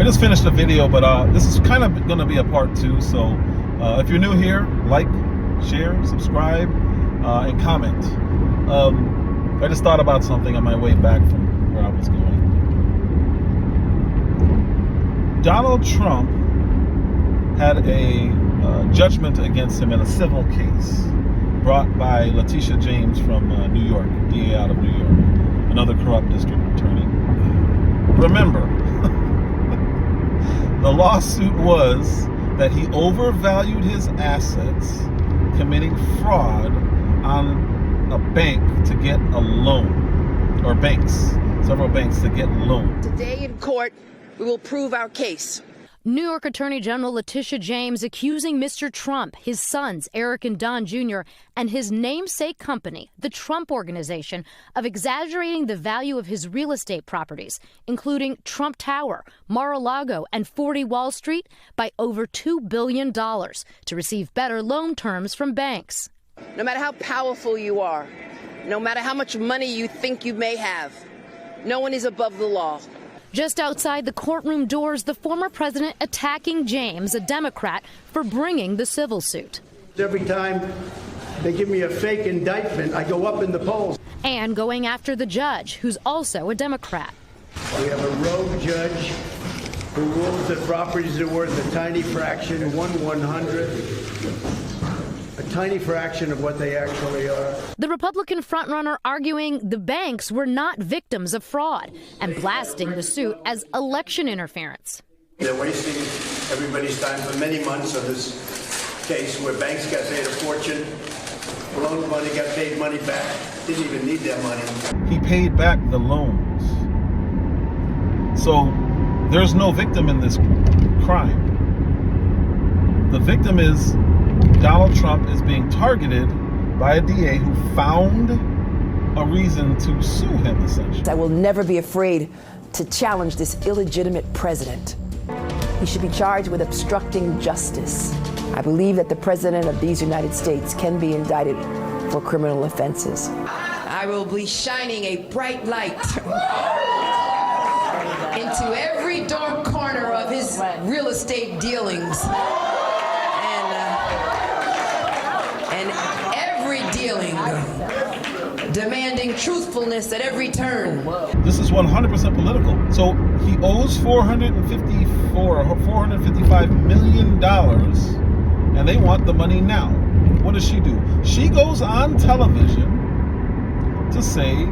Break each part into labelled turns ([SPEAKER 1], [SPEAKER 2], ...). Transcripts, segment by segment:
[SPEAKER 1] just finished the video, but this is kind of going to be a part 2. So if you're new here, like, share, subscribe, and comment. I just thought about something on my way back from where I was going. Donald Trump had a judgment against him in a civil case brought by Leticia James from New York, DA out of New York, another corrupt district attorney. Remember, the lawsuit was that he overvalued his assets, committing fraud on a bank to get a loan, or several banks to get a loan.
[SPEAKER 2] Today in court, we will prove our case.
[SPEAKER 3] New York Attorney General Leticia James accusing Mr. Trump, his sons, Eric and Don Jr., and his namesake company, the Trump Organization, of exaggerating the value of his real estate properties, including Trump Tower, Mar A Lago, and 40 Wall Street, by over $2 billion to receive better loan terms from banks.
[SPEAKER 2] No matter how powerful you are, no matter how much money you think you may have, no one is above the law.
[SPEAKER 3] Just outside the courtroom doors, the former president attacking James, a Democrat, for bringing the civil suit.
[SPEAKER 4] Every time they give me a fake indictment, I go up in the polls.
[SPEAKER 3] And going after the judge, who's also a Democrat.
[SPEAKER 4] We have a rogue judge who rules that properties are worth a tiny fraction, 1/100th. A tiny fraction of what they actually are.
[SPEAKER 3] The Republican frontrunner arguing the banks were not victims of fraud and blasting the suit as election interference.
[SPEAKER 4] They're wasting everybody's time for many months on this case where banks got paid a fortune, loaned money, got paid money back, didn't even need their money.
[SPEAKER 1] He paid back the loans. So there's no victim in this crime. The victim is Donald Trump is being targeted by a DA who found a reason to sue him, essentially.
[SPEAKER 5] I will never be afraid to challenge this illegitimate president. He should be charged with obstructing justice. I believe that the president of these United States can be indicted for criminal offenses.
[SPEAKER 2] I will be shining a bright light into every dark corner of his real estate dealings. And every dealing, demanding truthfulness at every turn.
[SPEAKER 1] This is 100% political. So he owes $455 million, and they want the money now. What does she do? She goes on television to say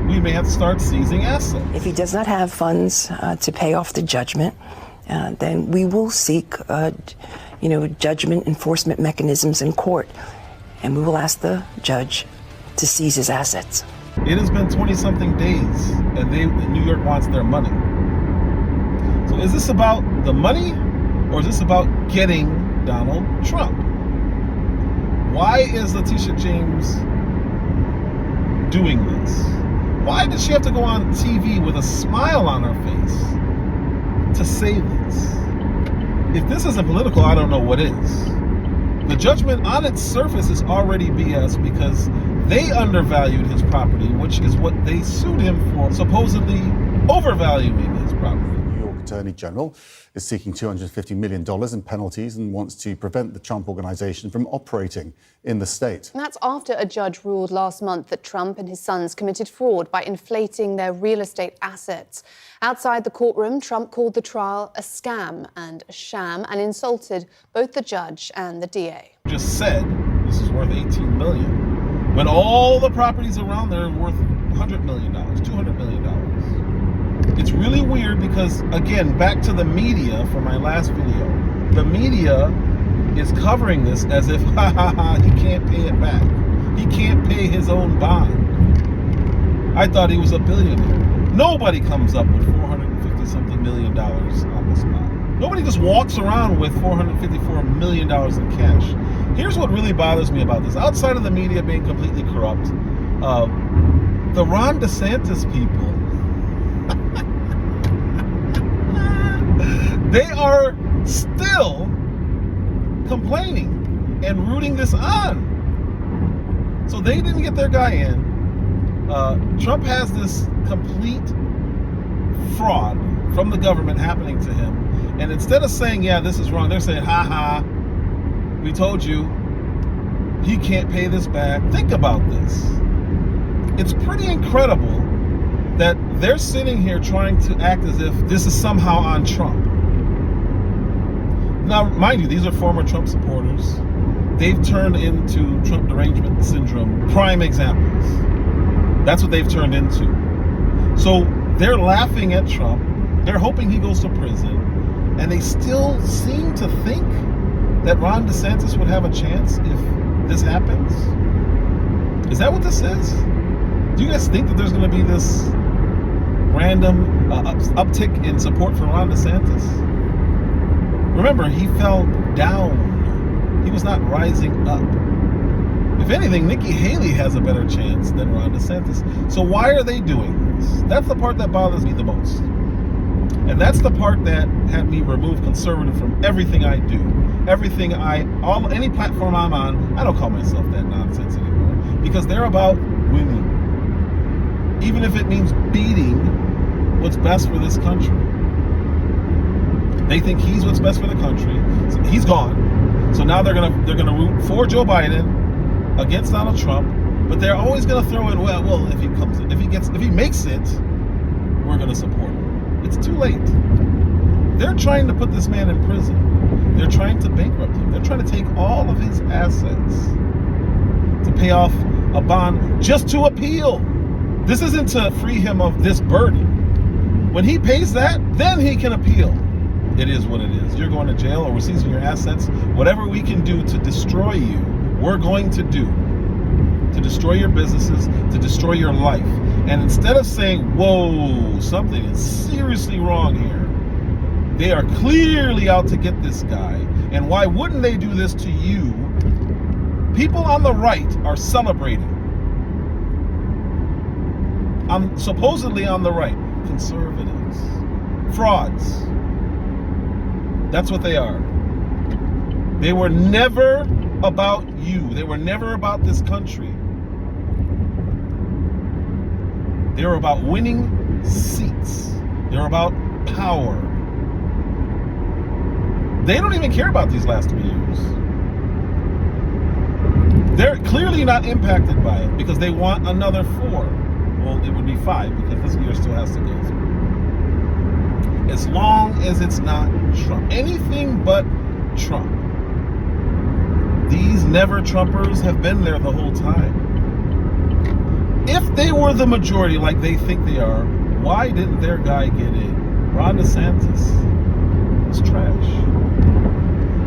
[SPEAKER 1] we may have to start seizing assets.
[SPEAKER 5] If he does not have funds to pay off the judgment, then we will seek, judgment enforcement mechanisms in court. And we will ask the judge to seize his assets.
[SPEAKER 1] It has been 20-something days, and New York wants their money. So is this about the money, or is this about getting Donald Trump? Why is Leticia James doing this? Why did she have to go on TV with a smile on her face to say this? If this isn't political, I don't know what is. The judgment on its surface is already BS because they undervalued his property, which is what they sued him for, supposedly overvaluing his property.
[SPEAKER 6] New York Attorney General is seeking $250 million in penalties and wants to prevent the Trump Organization from operating in the state.
[SPEAKER 7] And that's after a judge ruled last month that Trump and his sons committed fraud by inflating their real estate assets. Outside the courtroom, Trump called the trial a scam and a sham and insulted both the judge and the DA.
[SPEAKER 1] Just said this is worth $18 million, when all the properties around there are worth $100 million, $200 million. It's really weird because, again, back to the media from my last video, the media is covering this as if, he can't pay it back. He can't pay his own bond. I thought he was a billionaire. Nobody comes up with $450-something million on the spot. Nobody just walks around with $454 million in cash. Here's what really bothers me about this. Outside of the media being completely corrupt, the Ron DeSantis people, they are still complaining and rooting this on. So they didn't get their guy in. Trump has this complete fraud from the government happening to him. And instead of saying, yeah, this is wrong, they're saying, ha ha, we told you, he can't pay this back. Think about this. It's pretty incredible that they're sitting here trying to act as if this is somehow on Trump. Now, mind you, these are former Trump supporters. They've turned into Trump derangement syndrome prime examples. That's what they've turned into. So they're laughing at Trump. They're hoping he goes to prison. And they still seem to think that Ron DeSantis would have a chance if this happens. Is that what this is? Do you guys think that there's going to be this random uptick in support for Ron DeSantis? Remember, he fell down. He was not rising up. If anything, Nikki Haley has a better chance than Ron DeSantis. So why are they doing this? That's the part that bothers me the most. And that's the part that had me remove conservative from everything I do. Any platform I'm on, I don't call myself that nonsense anymore. Because they're about winning. Even if it means beating what's best for this country. They think he's what's best for the country. So he's gone. So now they're gonna root for Joe Biden against Donald Trump, but they're always gonna throw in, well, if he makes it, we're gonna support him. It's too late. They're trying to put this man in prison. They're trying to bankrupt him. They're trying to take all of his assets to pay off a bond just to appeal. This isn't to free him of this burden. When he pays that, then he can appeal. It is what it is. You're going to jail or we're seizing your assets. Whatever we can do to destroy you, we're going to do. To destroy your businesses, to destroy your life. And instead of saying, whoa, something is seriously wrong here, they are clearly out to get this guy. And why wouldn't they do this to you? People on the right are celebrating. Supposedly on the right, conservatives, frauds. That's what they are. They were never about you. They were never about this country. They were about winning seats. They were about power. They don't even care about these last 3 years. They're clearly not impacted by it because they want another 4. Well, it would be 5 because this year still has to go through. As long as it's not Trump. Anything but Trump. These never-Trumpers have been there the whole time. If they were the majority like they think they are, why didn't their guy get in? Ron DeSantis is trash.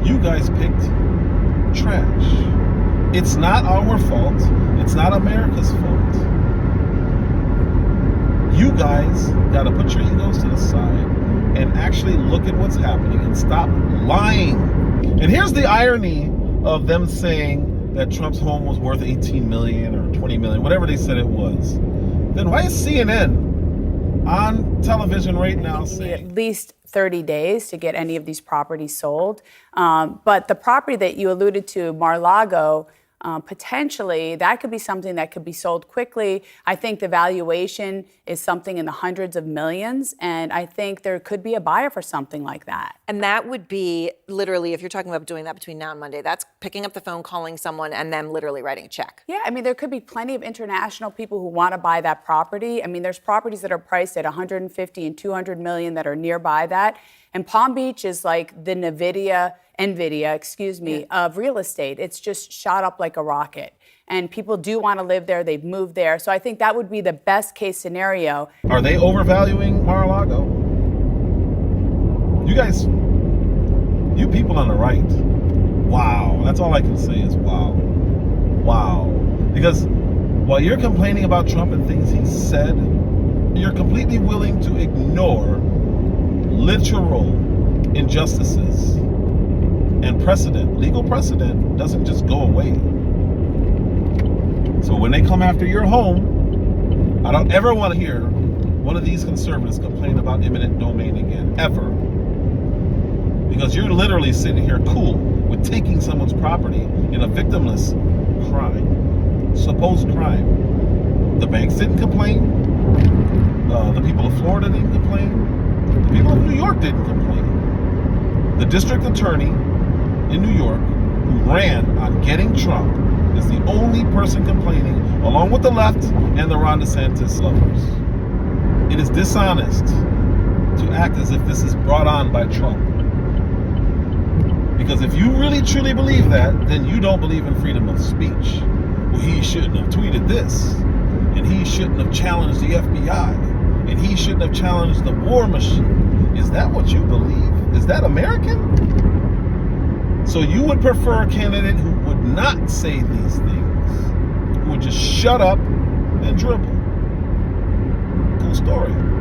[SPEAKER 1] You guys picked trash. It's not our fault. It's not America's fault. You guys got to put your egos to the side and actually look at what's happening and stop lying. And here's the irony of them saying that Trump's home was worth 18 million or 20 million, whatever they said it was. Then why is CNN on television right now saying
[SPEAKER 8] at least 30 days to get any of these properties sold? But the property that you alluded to, Mar A Lago, potentially that could be something that could be sold quickly. I think the valuation is something in the hundreds of millions, and I think there could be a buyer for something like that.
[SPEAKER 9] And that would be literally, if you're talking about doing that between now and Monday, that's picking up the phone, calling someone, and them literally writing a check.
[SPEAKER 8] Yeah, I mean, there could be plenty of international people who want to buy that property. I mean, there's properties that are priced at 150 and 200 million that are nearby that. And Palm Beach is like the NVIDIA, of real estate. It's just shot up like a rocket. And people do want to live there. They've moved there. So I think that would be the best case scenario.
[SPEAKER 1] Are they overvaluing Mar A Lago? You guys, you people on the right, wow. That's all I can say is wow. Wow. Because while you're complaining about Trump and things he said, you're completely willing to ignore literal injustices and precedent. Legal precedent doesn't just go away. So when they come after your home, I don't ever want to hear one of these conservatives complain about eminent domain again, ever. Because you're literally sitting here cool with taking someone's property in a victimless crime, supposed crime. The banks didn't complain. The people of Florida didn't complain. The people of New York didn't complain. The district attorney in New York who ran on getting Trump is the only person complaining, along with the left and the Ron DeSantis lovers. It is dishonest to act as if this is brought on by Trump. Because if you really truly believe that, then you don't believe in freedom of speech. Well, he shouldn't have tweeted this, and he shouldn't have challenged the FBI, and he shouldn't have challenged the war machine. Is that what you believe? Is that American? So you would prefer a candidate who would not say these things, who would just shut up and dribble. Cool story.